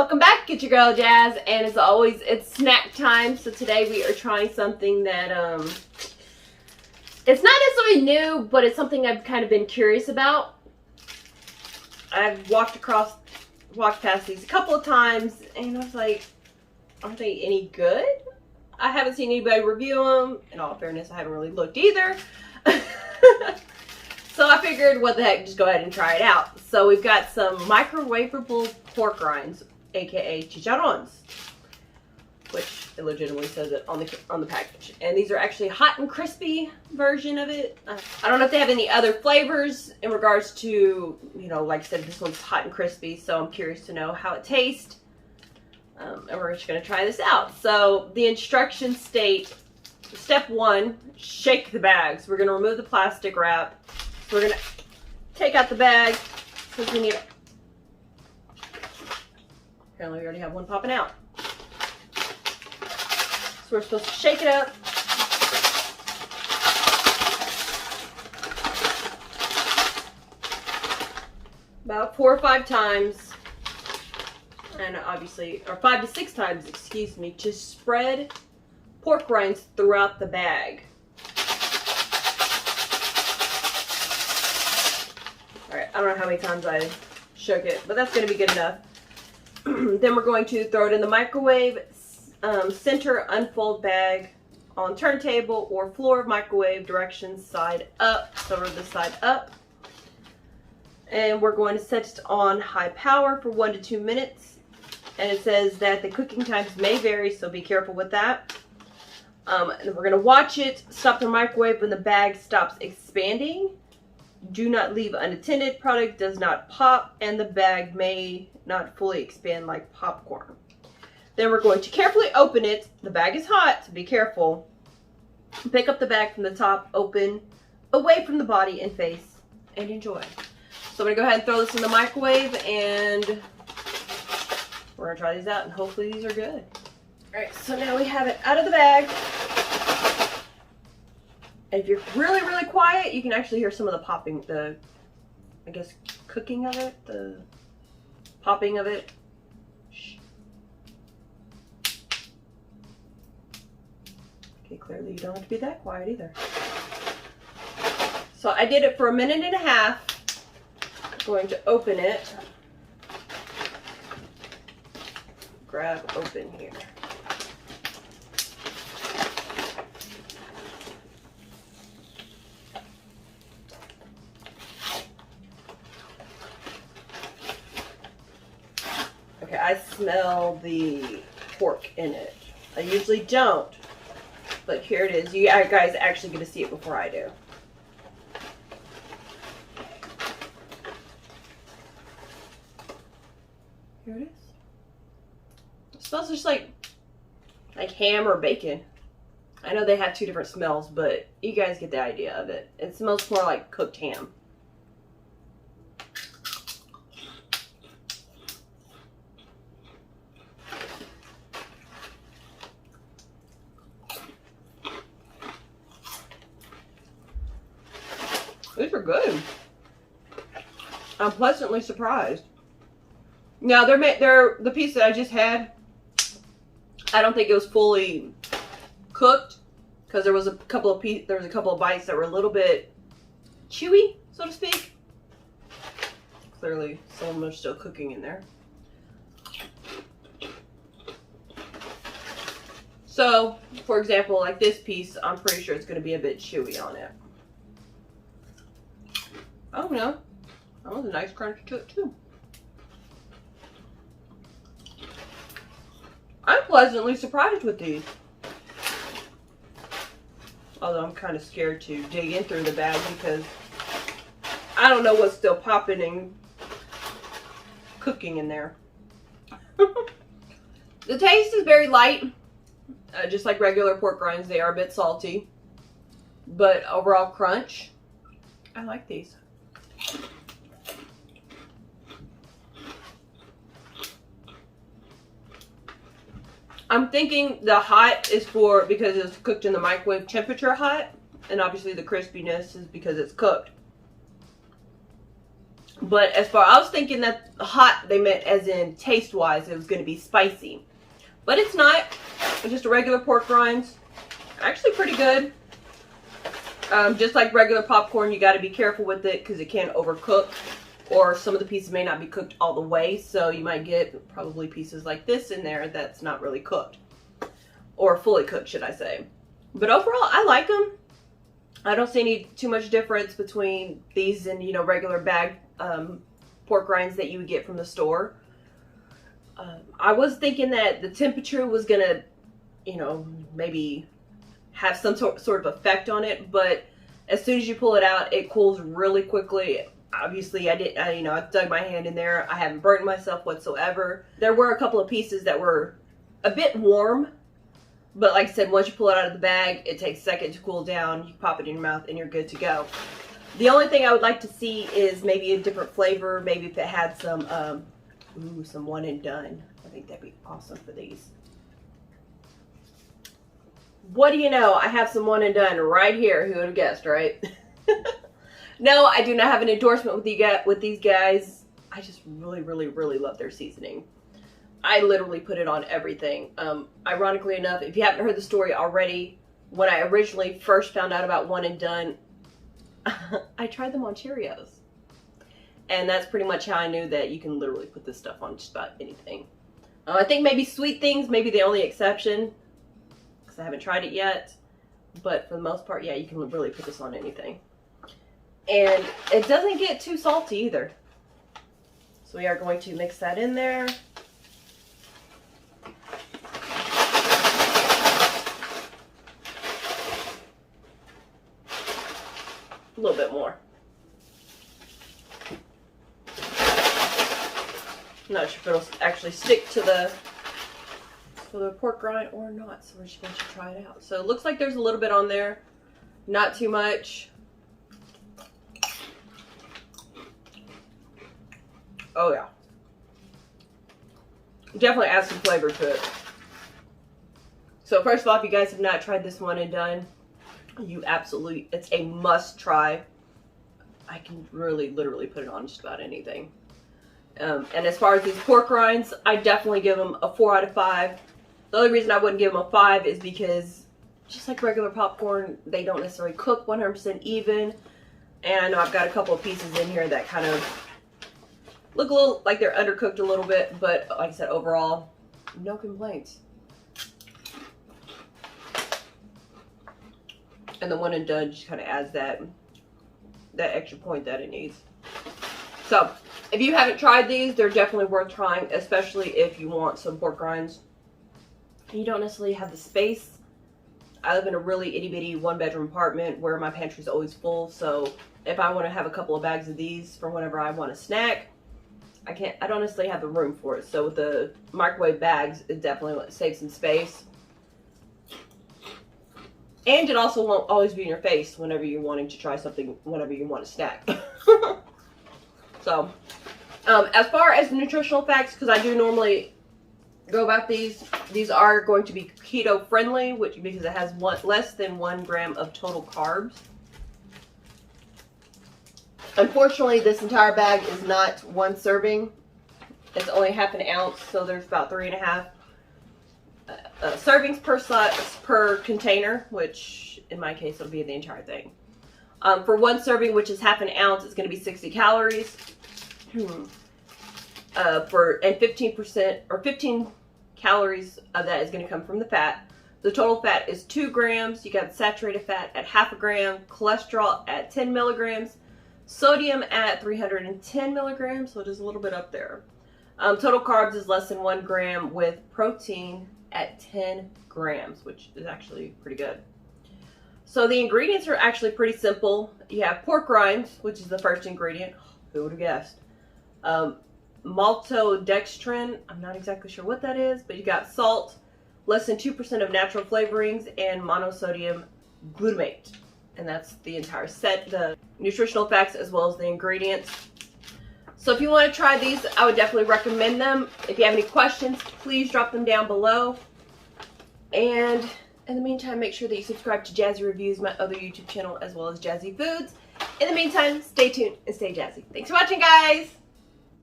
welcome back. It's your girl Jazz, and as always, it's snack time. So today we are trying something that it's not necessarily new, but it's something I've kind of been curious about. I've walked past these a couple of times, and I was like, aren't they any good? I haven't seen anybody review them. In all fairness, I haven't really looked either. So I figured, what the heck, just go ahead and try it out. So we've got some microwavable pork rinds, aka chicharrones, which it legitimately says it on the package. And these are actually hot and crispy version of it. I don't know if they have any other flavors in regards to, you know, like I said, this one's hot and crispy, so I'm curious to know how it tastes. And we're just gonna try this out. So the instructions state, step 1, shake the bags. We're gonna remove the plastic wrap. We're gonna take out the bag because we need it. Apparently we already have one popping out. So we're supposed to shake it up. About 4 or 5 times. And obviously, or 5 to 6 times, excuse me, to spread pork rinds throughout the bag. Alright, I don't know how many times I shook it, but that's going to be good enough. Then we're going to throw it in the microwave, center unfold bag on turntable or floor of microwave, directions side up, so we're the side up. And we're going to set it on high power for 1 to 2 minutes. And it says that the cooking times may vary, so be careful with that. And we're going to watch it, stop the microwave when the bag stops expanding. Do not leave unattended, product does not pop, and the bag may not fully expand like popcorn. Then we're going to carefully open it. The bag is hot, so be careful. Pick up the bag from the top, open, away from the body and face, and enjoy. So I'm going to go ahead and throw this in the microwave, and we're going to try these out, and hopefully these are good. Alright, so now we have it out of the bag. And if you're really, really quiet, you can actually hear some of the popping, I guess, cooking of it, the popping of it. Shh. Okay, clearly you don't have to be that quiet either. So I did it for 1.5 minutes. I'm going to open it. Grab open here. Okay, I smell the pork in it. I usually don't, but here it is. You guys actually get to see it before I do. Here it is. It smells just like ham or bacon. I know they have 2 different smells, but you guys get the idea of it. It smells more like cooked ham. These are good. I'm pleasantly surprised. Now they're the piece that I just had. I don't think it was fully cooked because there was a couple of bites that were a little bit chewy, so to speak. Clearly, some of them are still cooking in there. So, for example, like this piece, I'm pretty sure it's going to be a bit chewy on it. Oh no, that was a nice crunch to it too. I'm pleasantly surprised with these. Although I'm kind of scared to dig in through the bag because I don't know what's still popping and cooking in there. The taste is very light. Just like regular pork rinds, they are a bit salty. But overall crunch, I like these. I'm thinking the hot is because it's cooked in the microwave temperature hot, and obviously the crispiness is because it's cooked. But as far, I was thinking that hot, they meant as in taste-wise, it was going to be spicy. But it's not. It's just a regular pork rinds. Actually pretty good. Just like regular popcorn, you got to be careful with it because it can overcook. Or some of the pieces may not be cooked all the way. So you might get probably pieces like this in there that's not really cooked. Or fully cooked, should I say. But overall, I like them. I don't see any too much difference between these and, you know, regular bagged pork rinds that you would get from the store. I was thinking that the temperature was going to, you know, maybe have some sort of effect on it. But as soon as you pull it out, it cools really quickly. Obviously, I dug my hand in there. I haven't burnt myself whatsoever. There were a couple of pieces that were a bit warm. But like I said, once you pull it out of the bag, it takes a second to cool down. You pop it in your mouth and you're good to go. The only thing I would like to see is maybe a different flavor. Maybe if it had some one and done. I think that'd be awesome for these. What do you know? I have some one and done right here. Who would have guessed, right? No, I do not have an endorsement with these guys. I just really, really, really love their seasoning. I literally put it on everything. Ironically enough, if you haven't heard the story already, when I originally first found out about one and done, I tried them on Cheerios. And that's pretty much how I knew that you can literally put this stuff on just about anything. I think maybe sweet things may be the only exception, because I haven't tried it yet. But for the most part, yeah, you can really put this on anything. And it doesn't get too salty either. So we are going to mix that in there. A little bit more. I'm not sure if it'll actually stick to the pork rind or not, so we're just going to try it out. So it looks like there's a little bit on there, not too much. Oh yeah, definitely add some flavor to it. So first of all, if you guys have not tried this one and done, you absolutely, it's a must try. I can really literally put it on just about anything. And as far as these pork rinds, I definitely give them a 4 out of 5. The only reason I wouldn't give them a 5 is because just like regular popcorn, they don't necessarily cook 100% even. And I know I've got a couple of pieces in here that kind of look a little like they're undercooked a little bit, but like I said, overall, no complaints. And the one and done just kind of adds that extra point that it needs. So, if you haven't tried these, they're definitely worth trying, especially if you want some pork rinds. You don't necessarily have the space. I live in a really itty-bitty one-bedroom apartment where my pantry's always full, so if I want to have a couple of bags of these for whenever I want a snack, I don't necessarily have the room for it. So with the microwave bags, it definitely saves some space. And it also won't always be in your face whenever you're wanting to try something, whenever you want a snack. So, as far as the nutritional facts, because I do normally go about these are going to be keto friendly, because it has less than 1 gram of total carbs. Unfortunately, this entire bag is not 1 serving. It's only half an ounce, so there's about 3.5 servings per container, which in my case it'll be the entire thing. For 1 serving, which is half an ounce, it's going to be 60 calories. And 15% or 15 calories of that is going to come from the fat. The total fat is 2 grams. You got saturated fat at 0.5 gram, cholesterol at 10 milligrams, sodium at 310 milligrams, so it is a little bit up there. Total carbs is less than 1 gram, with protein at 10 grams, which is actually pretty good. So the ingredients are actually pretty simple. You have pork rinds, which is the first ingredient. Who would have guessed? Maltodextrin, I'm not exactly sure what that is, but you got salt, less than 2% of natural flavorings, and monosodium glutamate. And that's the entire set, the nutritional facts as well as the ingredients. So if you want to try these, I would definitely recommend them. If you have any questions, please drop them down below. And in the meantime, make sure that you subscribe to Jazzy Reviewz, my other YouTube channel, as well as Jazzy Foods. In the meantime, stay tuned and stay jazzy. Thanks for watching, guys.